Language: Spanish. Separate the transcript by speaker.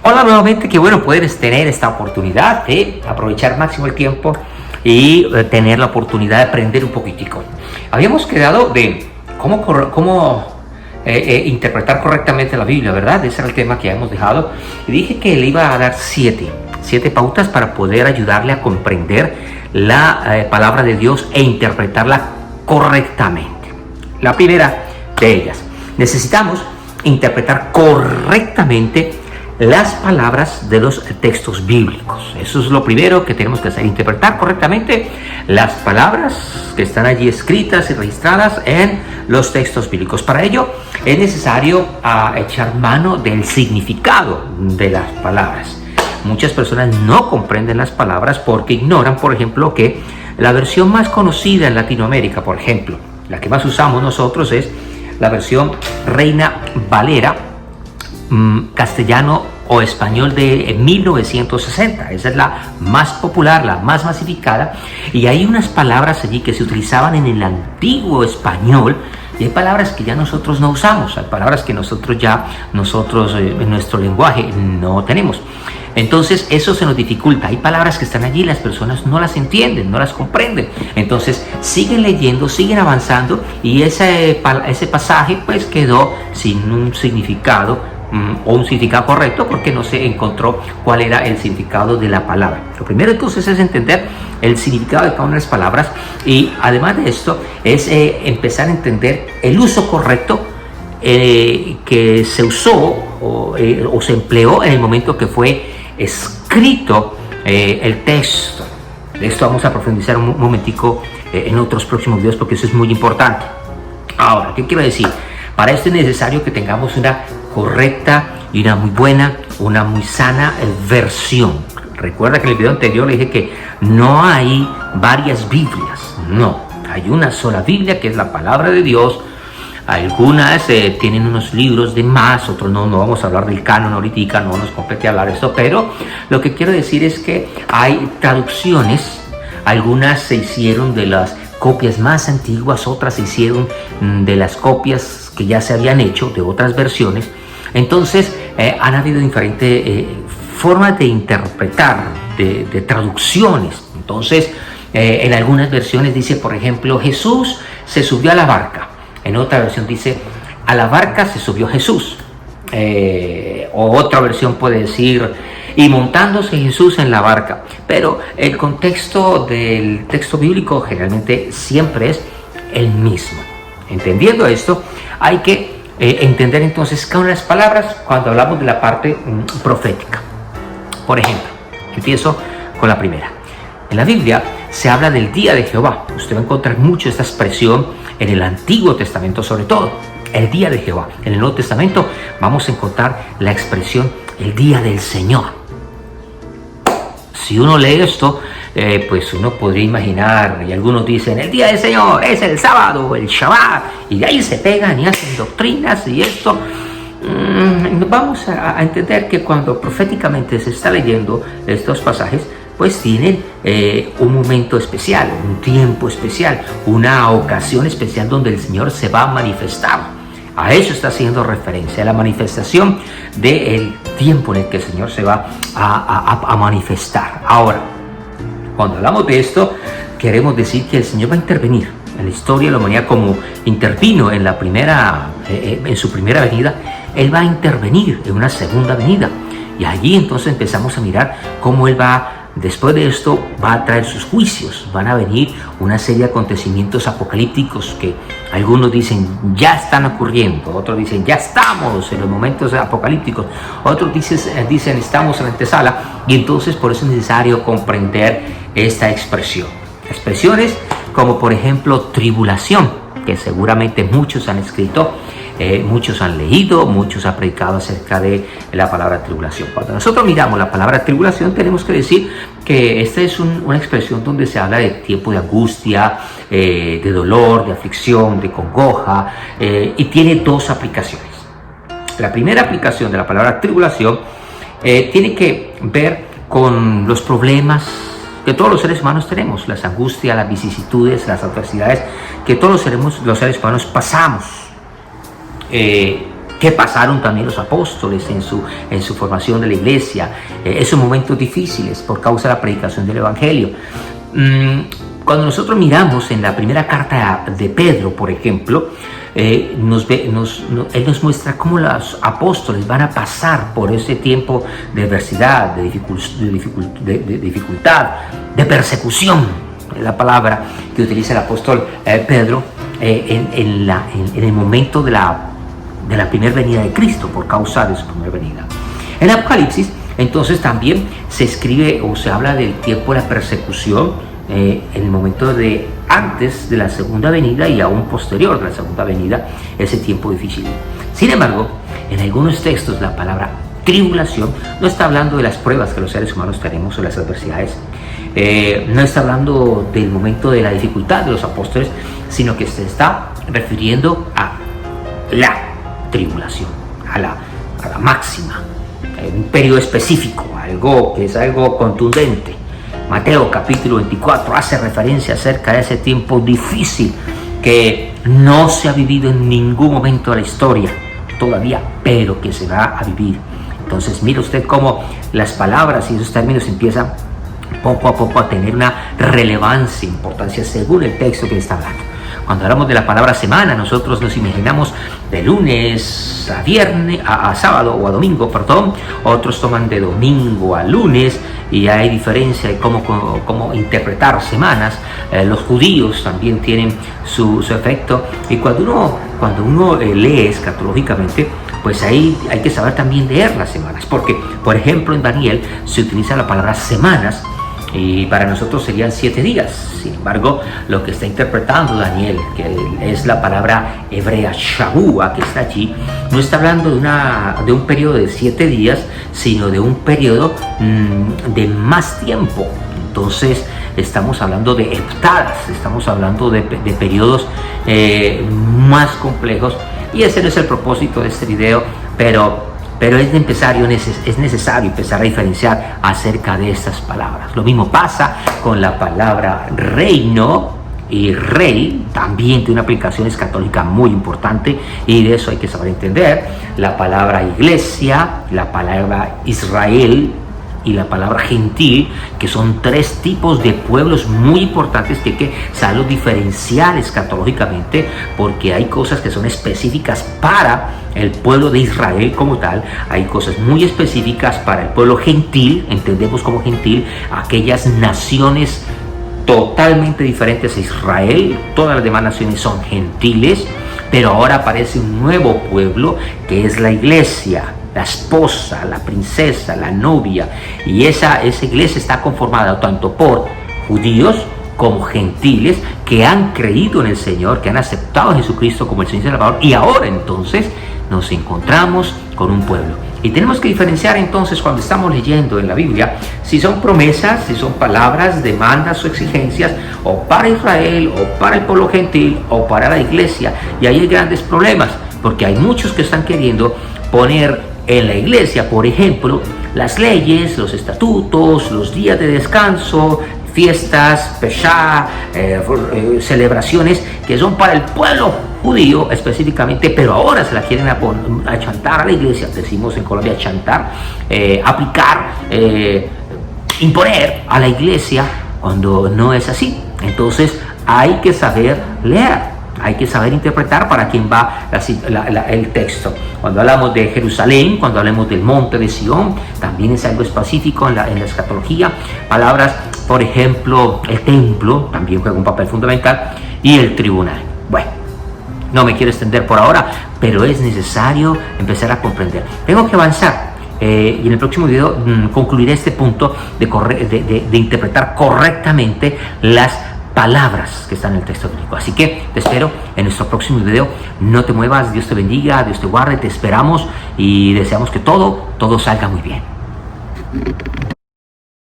Speaker 1: Hola nuevamente, qué bueno poder tener esta oportunidad de aprovechar máximo el tiempo y tener la oportunidad de aprender un poquitico. Habíamos quedado de cómo interpretar correctamente la Biblia, ¿verdad? Ese era el tema que habíamos dejado. Y dije que le iba a dar siete pautas para poder ayudarle a comprender la palabra de Dios e interpretarla correctamente. La primera de ellas, necesitamos interpretar correctamente las palabras de los textos bíblicos. Eso es lo primero que tenemos que hacer, interpretar correctamente las palabras que están allí escritas y registradas en los textos bíblicos. Para ello es necesario echar mano del significado de las palabras. Muchas personas no comprenden las palabras porque ignoran, por ejemplo, que la versión más conocida en Latinoamérica, por ejemplo, la que más usamos nosotros es la versión Reina Valera, castellano o español de 1960. Esa es la más popular, la más masificada, y hay unas palabras allí que se utilizaban en el antiguo español y hay palabras que ya nosotros no usamos, hay palabras que nosotros en nuestro lenguaje no tenemos. Entonces eso se nos dificulta. Hay palabras que están allí, las personas no las entienden, no las comprenden. Entonces siguen leyendo, siguen avanzando y ese pasaje pues quedó sin un significado o un significado correcto porque no se encontró cuál era el significado de la palabra. Lo primero entonces es entender el significado de cada una de las palabras y además de esto es empezar a entender el uso correcto que se usó o se empleó en el momento que fue escrito el texto. De esto vamos a profundizar un momentico en otros próximos videos porque eso es muy importante. Ahora, ¿qué quiero decir? Para esto es necesario que tengamos una correcta y una muy buena, una muy sana versión. Recuerda que en el video anterior le dije que no hay varias Biblias, no, hay una sola Biblia que es la palabra de Dios. Algunas tienen unos libros de más, otros no vamos a hablar del canon ahorita, no nos compete hablar de esto, pero lo que quiero decir es que hay traducciones, algunas se hicieron de las copias más antiguas, otras se hicieron de las copias que ya se habían hecho, de otras versiones. Entonces han habido diferentes formas de interpretar, de traducciones. Entonces en algunas versiones dice, por ejemplo, Jesús se subió a la barca. En otra versión dice, a la barca se subió Jesús. O otra versión puede decir, y montándose Jesús en la barca. Pero el contexto del texto bíblico generalmente siempre es el mismo. Entendiendo esto, hay que entender entonces cada una de las palabras cuando hablamos de la parte profética. Por ejemplo, empiezo con la primera. En la Biblia se habla del día de Jehová. Usted va a encontrar mucho esta expresión en el Antiguo Testamento, sobre todo el día de Jehová. En el Nuevo Testamento vamos a encontrar la expresión el día del Señor. Si uno lee esto, pues uno podría imaginar, y algunos dicen, el día del Señor es el sábado, el Shabbat, y de ahí se pegan y hacen doctrinas y esto. Vamos a entender que cuando proféticamente se está leyendo estos pasajes, pues tienen un momento especial, un tiempo especial, una ocasión especial donde el Señor se va a manifestar. A eso está haciendo referencia, a la manifestación del tiempo en el que el Señor se va a manifestar. Ahora, cuando hablamos de esto, queremos decir que el Señor va a intervenir en la historia de la humanidad como intervino en su primera venida. Él va a intervenir en una segunda venida. Y allí entonces empezamos a mirar cómo Él después de esto va a traer sus juicios. Van a venir una serie de acontecimientos apocalípticos que algunos dicen ya están ocurriendo, otros dicen ya estamos en los momentos apocalípticos, otros dicen estamos en la antesala, y entonces por eso es necesario comprender esta expresión. Expresiones como por ejemplo tribulación, que seguramente muchos han escrito, muchos han leído, muchos han predicado acerca de la palabra tribulación. Cuando nosotros miramos la palabra tribulación, tenemos que decir que esta es una expresión donde se habla de tiempo de angustia, de dolor, de aflicción, de congoja, y tiene dos aplicaciones. La primera aplicación de la palabra tribulación tiene que ver con los problemas que todos los seres humanos tenemos, las angustias, las vicisitudes, las adversidades que todos los seres humanos pasamos. que pasaron también los apóstoles en su formación de la iglesia, esos momentos difíciles por causa de la predicación del Evangelio. Cuando nosotros miramos en la primera carta de Pedro, por ejemplo, él nos muestra cómo los apóstoles van a pasar por ese tiempo de adversidad, de dificultad, de persecución, es la palabra que utiliza el apóstol Pedro en el momento de la primera venida de Cristo, por causa de su primera venida. En Apocalipsis, entonces, también se escribe o se habla del tiempo de la persecución en el momento de antes de la segunda venida y aún posterior de la segunda venida, ese tiempo difícil. Sin embargo, en algunos textos la palabra tribulación no está hablando de las pruebas que los seres humanos tenemos o las adversidades, no está hablando del momento de la dificultad de los apóstoles, sino que se está refiriendo a la tribulación, a la máxima, un periodo específico, algo que es algo contundente. Mateo capítulo 24 hace referencia acerca de ese tiempo difícil que no se ha vivido en ningún momento de la historia todavía, pero que se va a vivir. Entonces mire usted cómo las palabras y esos términos empiezan poco a poco a tener una relevancia, importancia según el texto que está hablando. Cuando hablamos de la palabra semana, nosotros nos imaginamos de lunes a viernes, a sábado o a domingo, perdón. Otros toman de domingo a lunes y hay diferencia de cómo interpretar semanas. Los judíos también tienen su efecto. Y cuando uno lee escatológicamente, pues ahí hay que saber también leer las semanas. Porque, por ejemplo, en Daniel se utiliza la palabra semanas, y para nosotros serían 7 días. Sin embargo, lo que está interpretando Daniel, que es la palabra hebrea Shavua que está allí, no está hablando de un periodo de 7 días, sino de un periodo de más tiempo. Entonces estamos hablando de heptadas, estamos hablando de periodos más complejos, y ese no es el propósito de este video, pero es necesario empezar a diferenciar acerca de estas palabras. Lo mismo pasa con la palabra reino, y rey también tiene una aplicación escatológica muy importante, y de eso hay que saber entender. La palabra iglesia, la palabra Israel y la palabra gentil, que son 3 tipos de pueblos muy importantes que hay que saberlos diferenciar escatológicamente, porque hay cosas que son específicas para el pueblo de Israel como tal, hay cosas muy específicas para el pueblo gentil. Entendemos como gentil aquellas naciones totalmente diferentes a Israel. Todas las demás naciones son gentiles, pero ahora aparece un nuevo pueblo que es la iglesia, la esposa, la princesa, la novia, y esa iglesia está conformada tanto por judíos como gentiles que han creído en el Señor, que han aceptado a Jesucristo como el Señor y Salvador, y ahora entonces nos encontramos con un pueblo. Y tenemos que diferenciar entonces, cuando estamos leyendo en la Biblia, si son promesas, si son palabras, demandas o exigencias, o para Israel, o para el pueblo gentil, o para la iglesia. Y ahí hay grandes problemas, porque hay muchos que están queriendo poner en la iglesia, por ejemplo, las leyes, los estatutos, los días de descanso, fiestas, Pesha, celebraciones que son para el pueblo judío específicamente, pero ahora se la quieren achantar a la iglesia. Decimos en Colombia achantar, aplicar, imponer a la iglesia, cuando no es así. Entonces hay que saber leer, hay que saber interpretar para quién va el texto. Cuando hablamos de Jerusalén, cuando hablamos del monte de Sión, también es algo específico en la escatología. Palabras, por ejemplo, el templo también juega un papel fundamental, y el tribunal. Bueno, no me quiero extender por ahora, pero es necesario empezar a comprender. Tengo que avanzar. Y en el próximo video concluiré este punto de interpretar correctamente las palabras que están en el texto bíblico. Así que te espero en nuestro próximo video. No te muevas. Dios te bendiga, Dios te guarde, te esperamos y deseamos que todo salga muy bien.